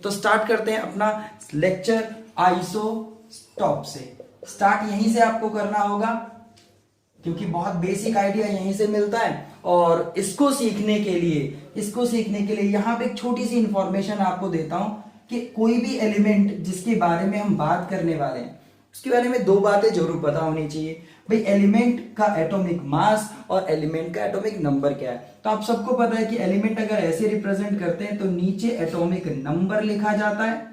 तो स्टार्ट करते हैं अपना लेक्चर आइसोटॉप से। स्टार्ट यहीं से आपको करना होगा क्योंकि बहुत बेसिक आइडिया यहीं से मिलता है। और इसको सीखने के लिए यहां पे एक छोटी सी इंफॉर्मेशन आपको देता हूं कि कोई भी एलिमेंट जिसके बारे में हम बात करने वाले हैं उसके बारे में दो बातें जरूर पता होनी चाहिए भाई। एलिमेंट का एटॉमिक मास और एलिमेंट का एटॉमिक नंबर क्या है। तो आप सबको पता है कि एलिमेंट अगर ऐसे रिप्रेजेंट करते हैं तो नीचे एटॉमिक नंबर लिखा जाता है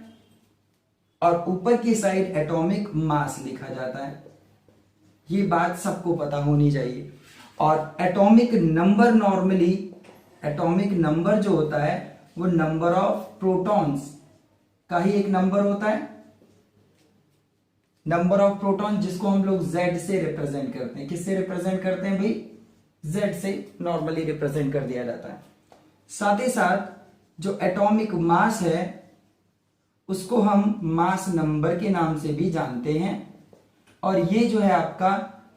और ऊपर की साइड एटॉमिक मास लिखा जाता है। ये बात सबको पता होनी चाहिए। और atomic number normally, atomic number जो होता है वो नंबर ऑफ प्रोटॉन्स का ही एक नंबर होता है। नंबर ऑफ प्रोटॉन जिसको हम लोग Z से रिप्रेजेंट करते हैं। किससे रिप्रेजेंट करते हैं भाई? Z से नॉर्मली रिप्रेजेंट कर दिया जाता है। साथ ही साथ जो एटॉमिक मास है उसको हम मास नंबर के नाम से भी जानते हैं। और ये जो है आपका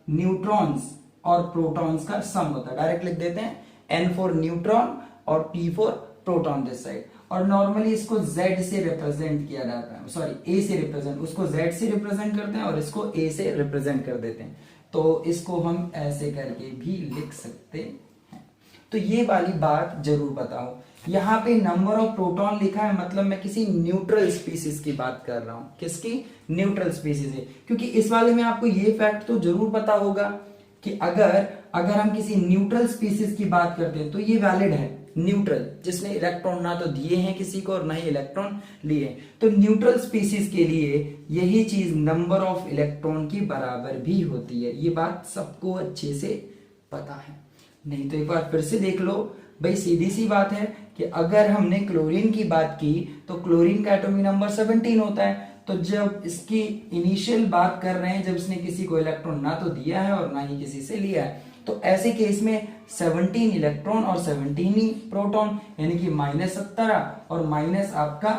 न्यूट्रॉन्स और प्रोटॉन्स का सम होता है। डायरेक्ट लिख देते हैं N फॉर न्यूट्रॉन और P for proton this side. और नॉर्मली इसको Z से रिप्रेजेंट किया जाता है, सॉरी A से रिप्रेजेंट, उसको Z से रिप्रेजेंट करते हैं और इसको A से रिप्रेजेंट कर देते हैं। तो इसको हम ऐसे करके भी लिख सकते हैं। तो ये वाली बात जरूर बताओ। यहाँ पे नंबर ऑफ प्रोटॉन लिखा है मतलब मैं किसी न्यूट्रल स्पीसीज की बात कर रहा हूं। किसकी? न्यूट्रल स्पीसीज है। क्योंकि इस वाले में आपको ये फैक्ट तो जरूर पता होगा कि अगर हम किसी न्यूट्रल स्पीसीज की बात करते हैं तो ये वैलिड है। न्यूट्रल जिसने इलेक्ट्रॉन ना तो दिए हैं किसी को और ना ही इलेक्ट्रॉन लिए। तो न्यूट्रल स्पीसीज के लिए यही चीज नंबर ऑफ इलेक्ट्रॉन की बराबर भी होती है। ये बात सबको अच्छे से पता है। नहीं तो एक बार फिर से देख लो भाई। सीधी सी बात है कि अगर हमने क्लोरीन की बात की तो क्लोरीन का एटॉमिक नंबर 17 होता है। तो जब इसकी इनिशियल बात कर रहे हैं, जब इसने किसी को इलेक्ट्रॉन ना तो दिया है और ना ही किसी से लिया है, तो ऐसे केस में 17 इलेक्ट्रॉन और 17 ही प्रोटॉन, यानी कि -17 और माइनस आपका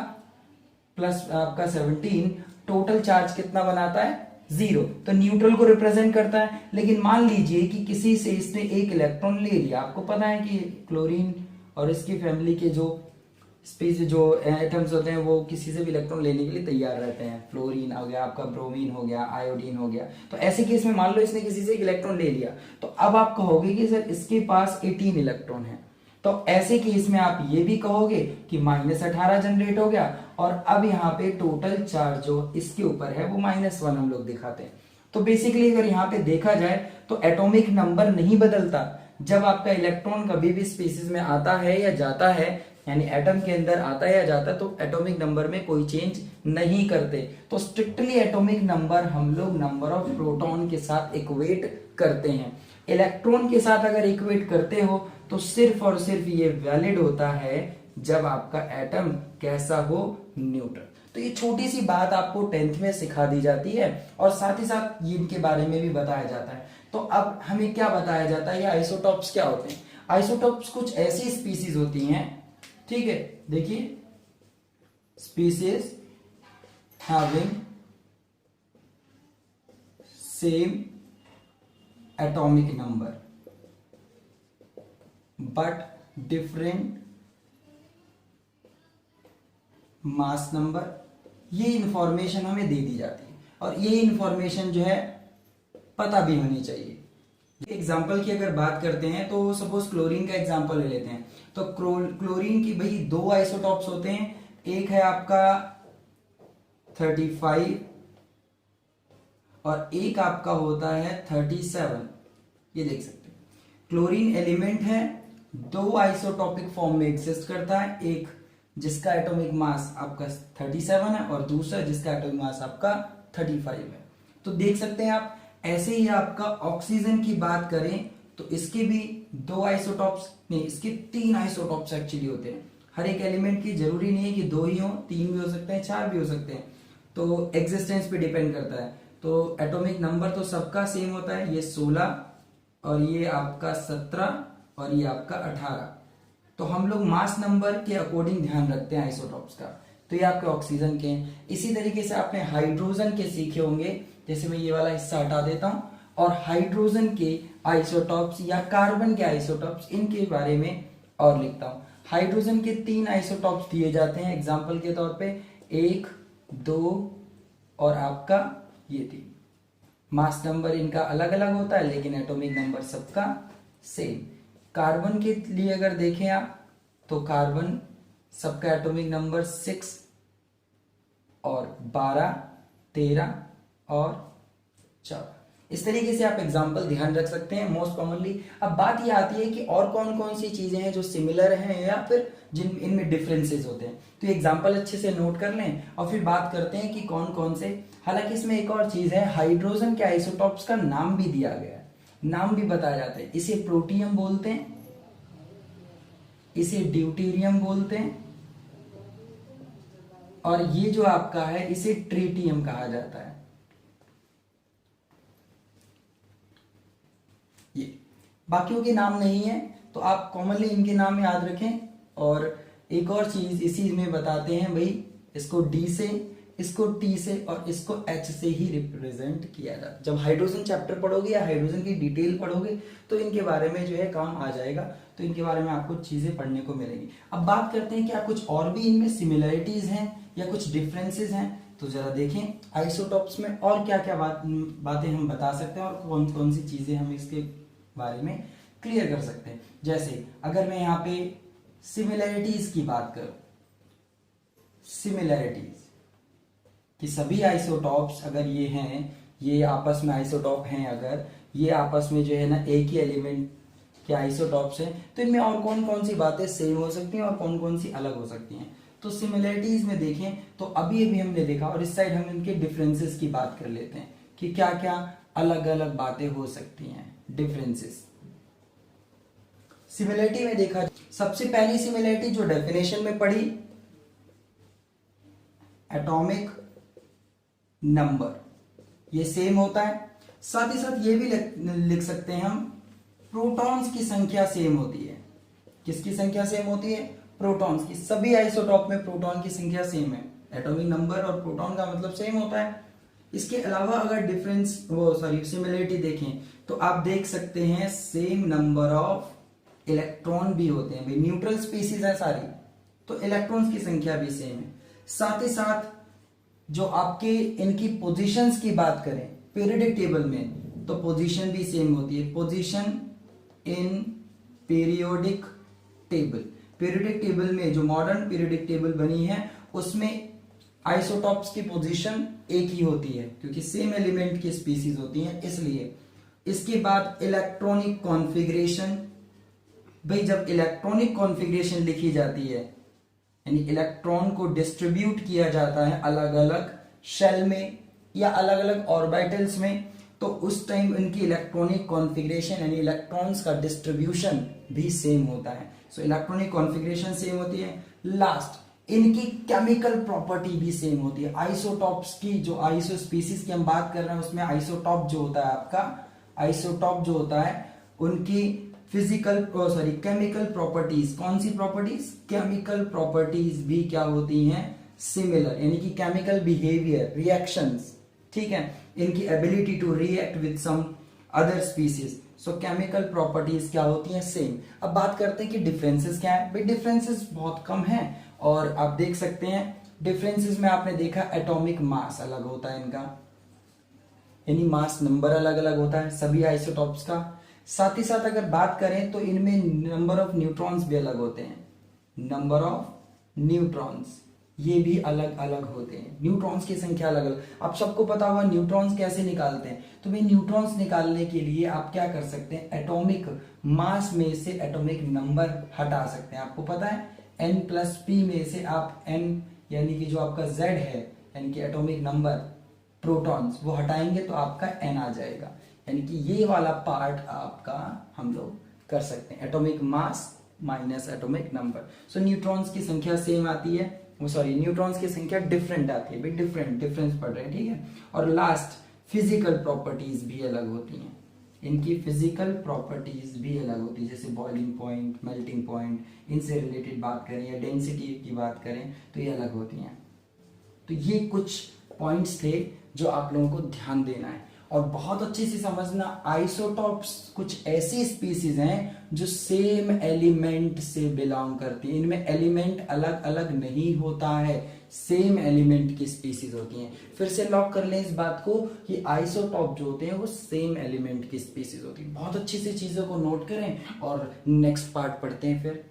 प्लस आपका 17, टोटल चार्ज कितना बनाता है? 0। तो न्यूट्रल को रिप्रेजेंट करता है। लेकिन मान लीजिए कि किसी से इसने एक इलेक्ट्रॉन ले लिया। आपको पता है कि क्लोरीन और इसकी फैमिली के जो एटम्स होते हैं वो किसी से भी इलेक्ट्रॉन लेने के लिए तैयार रहते हैं। फ्लोरीन हो गया, आपका ब्रोमीन हो गया, आयोडीन हो गया। तो ऐसे केस में मान लो इसने किसी से एक इलेक्ट्रॉन ले लिया, तो अब आप कहोगे कि सर इसके पास 18 इलेक्ट्रॉन है। तो ऐसे केस में आप ये भी कहोगे कि -18 जनरेट हो गया। और अब यहाँ पे टोटल चार्ज जो इसके ऊपर है वो -1 हम लोग दिखाते हैं। तो बेसिकली अगर यहाँ पे देखा जाए तो एटॉमिक नंबर नहीं बदलता। जब आपका इलेक्ट्रॉन कभी भी स्पीसीज में आता है या जाता है, यानी एटम के अंदर आता है या जाता है, तो एटॉमिक नंबर में कोई चेंज नहीं करते। तो स्ट्रिक्टली एटॉमिक नंबर हम लोग नंबर ऑफ प्रोटॉन के साथ इक्वेट करते हैं। इलेक्ट्रॉन के साथ अगर इक्वेट करते हो तो सिर्फ और सिर्फ ये वैलिड होता है जब आपका एटम कैसा हो? न्यूट्रल। तो ये छोटी सी बात आपको 10th में सिखा दी जाती है और साथ ही साथ ये इनके बारे में भी बताया जाता है। तो अब हमें क्या बताया जाता है? ये आइसोटॉप्स क्या होते हैं? आइसोटॉप्स कुछ ऐसी स्पीसीज होती हैं, ठीक है, देखिए, species having same atomic number but different mass number. ये इंफॉर्मेशन हमें दे दी जाती है और ये इंफॉर्मेशन जो है पता भी होनी चाहिए। एग्जाम्पल की अगर बात करते हैं तो सपोज क्लोरीन का एग्जाम्पल ले लेते हैं। तो क्लोरीन की भाई 2 आइसोटॉप्स होते हैं। एक है आपका 35 और एक आपका होता है 37। ये देख सकते हैं क्लोरीन एलिमेंट है, 2 आइसोटॉपिक फॉर्म में एग्जिस्ट करता है। एक जिसका एटॉमिक मास आपका 37 है और दूसरा जिसका एटॉमिक मास आपका 35 है। तो देख सकते हैं आप। ऐसे ही आपका ऑक्सीजन की बात करें तो इसके भी 2 आइसोटॉप्स नहीं, इसके 3 आइसोटॉप्स एक्चुअली होते हैं। हर एक एलिमेंट की जरूरी नहीं है कि 2 ही हो, 3 भी हो सकते हैं, 4 भी हो सकते हैं। तो एग्जिस्टेंस पे डिपेंड करता है। तो एटॉमिक नंबर तो सबका सेम होता है। ये 16 और ये आपका 17 और ये आपका 18। तो हम लोग मास नंबर के अकॉर्डिंग ध्यान रखते हैं आइसोटॉप्स का। तो ये आपके ऑक्सीजन के हैं। इसी तरीके से आपने हाइड्रोजन के सीखे होंगे। जैसे मैं ये वाला हिस्सा हटा देता हूं और हाइड्रोजन के आइसोटॉप्स या कार्बन के आइसोटॉप्स, इनके बारे में और लिखता हूं। हाइड्रोजन के 3 आइसोटॉप्स दिए जाते हैं एग्जाम्पल के तौर पे, 1, 2 और आपका ये 3। मास नंबर इनका अलग अलग होता है लेकिन एटॉमिक नंबर सबका सेम। कार्बन के लिए अगर देखें आप तो कार्बन सबका एटॉमिक नंबर 6 और 12, 13 और 14। इस तरीके से आप एग्जाम्पल ध्यान रख सकते हैं मोस्ट कॉमनली। अब बात यह आती है कि और कौन कौन सी चीजें हैं जो सिमिलर हैं या फिर जिन इनमें डिफरेंसेस होते हैं, तो एग्जाम्पल अच्छे से नोट कर लें और फिर बात करते हैं कि कौन कौन से। हालांकि इसमें एक और चीज है, हाइड्रोजन के आइसोटॉप्स का नाम भी दिया गया है, नाम भी बताया जाता है। इसे प्रोटियम बोलते हैं, इसे ड्यूटेरियम बोलते हैं, और ये जो आपका है इसे ट्रिटियम कहा जाता है। ये बाकियों के नाम नहीं है तो आप कॉमनली इनके नाम याद रखें। और एक और चीज इसी में बताते हैं भाई, इसको डी से, इसको टी से और इसको एच से ही रिप्रेजेंट किया जाता है। जब हाइड्रोजन चैप्टर पढ़ोगे या हाइड्रोजन की डिटेल पढ़ोगे तो इनके बारे में जो है काम आ जाएगा, तो इनके बारे में आपको चीजें पढ़ने को मिलेंगी। अब बात करते हैं क्या कुछ और भी इनमें सिमिलरिटीज हैं या कुछ डिफरेंसेस हैं, तो जरा देखें आइसोटॉप्स में और क्या क्या बातें हम बता सकते हैं और कौन कौन सी चीजें हम इसके बारे में क्लियर कर सकते हैं। जैसे अगर मैं यहाँ पे सिमिलरिटीज की बात करूं, सिमिलरिटीज कि सभी आइसोटॉप्स अगर ये हैं, ये आपस में आइसोटॉप हैं, अगर ये आपस में जो है ना एक ही एलिमेंट के आइसोटॉप्स हैं, तो इनमें और कौन कौन सी बातें सेम हो सकती हैं और कौन कौन सी अलग हो सकती हैं। तो सिमिलरिटीज में देखें तो अभी अभी हमने देखा, और इस साइड हम इनके डिफरेंसेस की बात कर लेते हैं कि क्या क्या अलग अलग बातें हो सकती हैं, डिफरेंसेस। सिमिलरिटी में देखा, सबसे पहली सिमिलरिटी जो डेफिनेशन में पढ़ी, एटॉमिक नंबर, ये सेम होता है। साथ ही साथ ये भी लिख सकते हैं हम, प्रोटॉन्स की संख्या सेम होती है। किसकी संख्या सेम होती है? प्रोटॉन्स की। सभी आइसोटॉप में प्रोटॉन की संख्या सेम है, एटॉमिक नंबर और प्रोटॉन का मतलब सेम होता है। इसके अलावा अगर डिफरेंस सिमिलरिटी देखें तो आप देख सकते हैं सेम नंबर ऑफ इलेक्ट्रॉन भी होते हैं। भाई न्यूट्रल स्पीसीज है सारी, तो इलेक्ट्रॉन्स की संख्या भी सेम है। साथ ही साथ जो आपके इनकी पोजीशंस की बात करें पीरियोडिक टेबल में, तो पोजीशन भी सेम होती है। Position in periodic table, periodic table में जो मॉडर्न पीरियोडिक टेबल बनी है उसमें आइसोटॉप्स की पोजीशन एक ही होती है क्योंकि सेम एलिमेंट की स्पीसीज होती हैं, इसलिए। इसके बाद इलेक्ट्रॉनिक कॉन्फ़िगरेशन, भाई जब इलेक्ट्रॉनिक कॉन्फ़िगरेशन लिखी जाती है यानी इलेक्ट्रॉन को डिस्ट्रीब्यूट किया जाता है अलग अलग शेल में या अलग अलग ऑर्बिटल्स में, तो उस टाइम इनकी इलेक्ट्रॉनिक कॉन्फ़िगरेशन यानी इलेक्ट्रॉन्स का डिस्ट्रीब्यूशन भी सेम होता है। सो इलेक्ट्रॉनिक कॉन्फ़िगरेशन सेम होती है। लास्ट, इनकी केमिकल प्रॉपर्टी भी सेम होती है। आइसोटॉप्स की जो आइसो स्पीसीज की हम बात कर रहे हैं उसमें आइसोटॉप जो होता है आपका, आइसोटॉप जो होता है उनकी फिजिकल केमिकल प्रॉपर्टीज, कौन सी प्रॉपर्टीज? केमिकल प्रॉपर्टीज भी क्या होती हैं? सिमिलर, यानी कि केमिकल बिहेवियर, रिएक्शंस, ठीक है, इनकी ability to react with some other species, so chemical properties क्या होती हैं? सेम। अब बात करते हैं कि डिफरेंसेस क्या है। भाई डिफरेंसेस बहुत कम है और आप देख सकते हैं डिफरेंसेस में आपने देखा एटॉमिक मास अलग होता है इनका, यानी मास नंबर अलग अलग होता है सभी आइसोटॉप्स का। साथ ही साथ अगर बात करें तो इनमें नंबर ऑफ न्यूट्रॉन्स भी अलग होते हैं, नंबर ऑफ न्यूट्रॉन्स ये भी अलग अलग होते हैं, न्यूट्रॉन्स की संख्या अलग अलग। आप सबको पता होगा न्यूट्रॉन्स कैसे निकालते हैं, तो भाई न्यूट्रॉन्स निकालने के लिए आप क्या कर सकते हैं, एटॉमिक मास में से एटॉमिक नंबर हटा सकते हैं। आपको पता है n+p में से आप n यानी कि जो आपका z है यानी कि एटॉमिक नंबर प्रोटॉन्स वो हटाएंगे तो आपका n आ जाएगा, यानी कि ये वाला पार्ट आपका हम लोग कर सकते हैं, atomic mass minus atomic number. So neutrons की संख्या सेम आती है, न्यूट्रॉन्स की संख्या डिफरेंट आती है, डिफरेंस पढ़ रहे हैं, ठीक है। और लास्ट, फिजिकल प्रॉपर्टीज भी अलग होती हैं, इनकी फिजिकल प्रॉपर्टीज भी अलग होती है, जैसे बॉइलिंग पॉइंट, मेल्टिंग पॉइंट, इनसे रिलेटेड बात करें या डेंसिटी की बात करें तो ये अलग होती हैं। तो ये कुछ पॉइंट्स थे जो आप लोगों को ध्यान देना है। और बहुत अच्छे से समझना, आइसोटॉप्स कुछ ऐसी स्पीसीज हैं जो सेम एलिमेंट से बिलोंग करती है। इनमें एलिमेंट अलग अलग नहीं होता है, सेम एलिमेंट की स्पीसीज होती हैं। फिर से लॉक कर लें इस बात को कि आइसोटॉप जो होते हैं वो सेम एलिमेंट की स्पीसीज होती है। बहुत अच्छी सी चीजों को नोट करें और नेक्स्ट पार्ट पढ़ते हैं फिर।